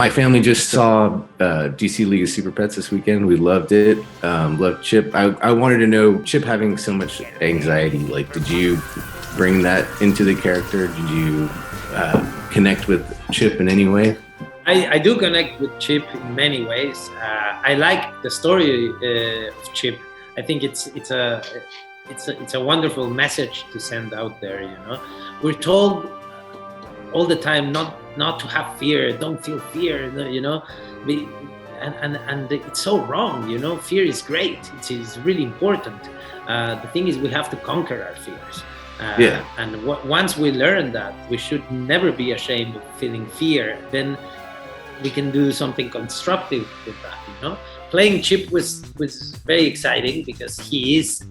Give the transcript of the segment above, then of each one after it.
My family just saw DC League of Super Pets this weekend. We loved it. Loved Chip. I wanted to know, Chip having so much anxiety, like, did you bring that into the character? Did you connect with Chip in any way? I do connect with Chip in many ways. I like the story of Chip. I think it's a wonderful message to send out there. You know, we're told all the time not to have fear, don't feel fear. You know, and it's so wrong. You know, fear is great. It's really important. The thing is, we have to conquer our fears. And once we learn that we should never be ashamed of feeling fear, then we can do something constructive with that. You know, playing Chip was very exciting because he is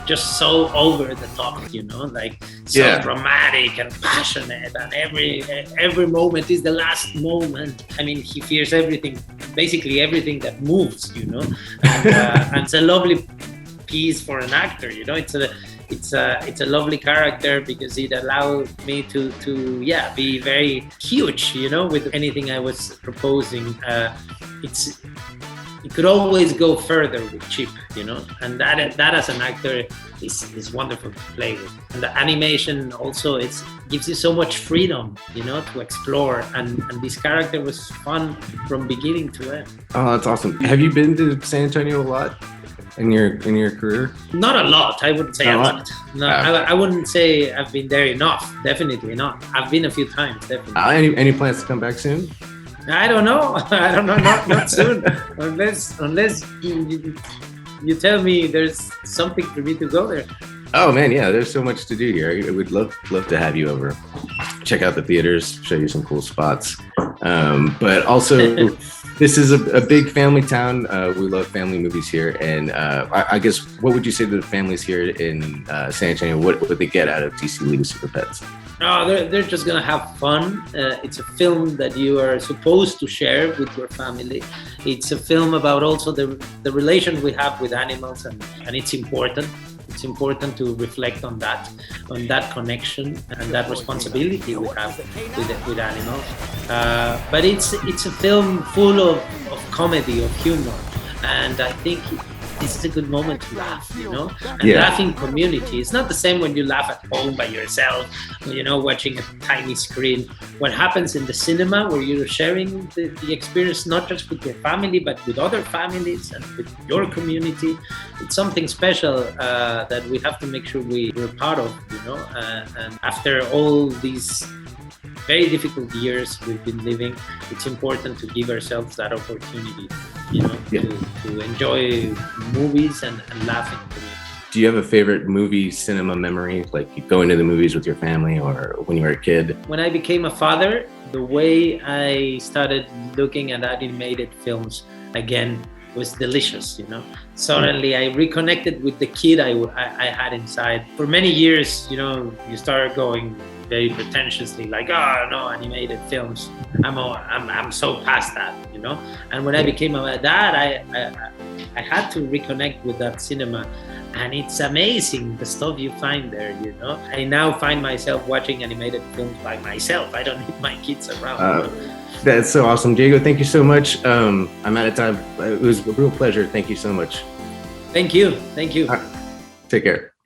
just so over the top, you know, like so dramatic and passionate, and every moment is the last moment. I mean, he fears everything, basically everything that moves, you know, and it's a lovely piece for an actor, you know. It's a lovely character because it allowed me to be very huge, you know, with anything I was proposing. It could always go further with Chip, you know, and that as an actor is wonderful to play with. And the animation also, it gives you so much freedom, you know, to explore. And this character was fun from beginning to end. Oh, that's awesome. Have you been to San Antonio a lot in your career? Not a lot. I wouldn't say a lot. No, I wouldn't say I've been there enough. Definitely not. I've been a few times. Definitely. Any plans to come back soon? I don't know. Not soon. Unless you tell me there's something for me to go there. Oh man, yeah. There's so much to do here. I would love to have you over. Check out the theaters. Show you some cool spots. But also, this is a big family town. We love family movies here, and I guess what would you say to the families here in San Antonio? What would they get out of DC League of Super Pets? Oh, they're just gonna have fun. It's a film that you are supposed to share with your family. It's a film about also the relation we have with animals, and it's important. It's important to reflect on that connection and that responsibility we have with animals. But it's a film full of comedy, of humor, and I think this is a good moment to laugh, you know, and laugh in community. It's not the same when you laugh at home by yourself, you know, watching a tiny screen. What happens in the cinema, where you're sharing the experience, not just with your family, but with other families and with your community. It's something special that we have to make sure we're part of, you know, and after all these very difficult years we've been living, it's important to give ourselves that opportunity, you know, to enjoy movies and laugh in community. Do you have a favorite movie cinema memory, like you go into the movies with your family or when you were a kid? When I became a father, the way I started looking at animated films again was delicious, you know. Suddenly I reconnected with the kid I had inside. For many years, you know, you start going very pretentiously, like, oh no, animated films. I'm so past that, you know. And when I became a dad, I had to reconnect with that cinema, and it's amazing the stuff you find there, you know. I now find myself watching animated films by myself. I don't need my kids around. You know? That's so awesome, Diego. Thank you so much. I'm out of time. It was a real pleasure. Thank you so much. Thank you. Take care.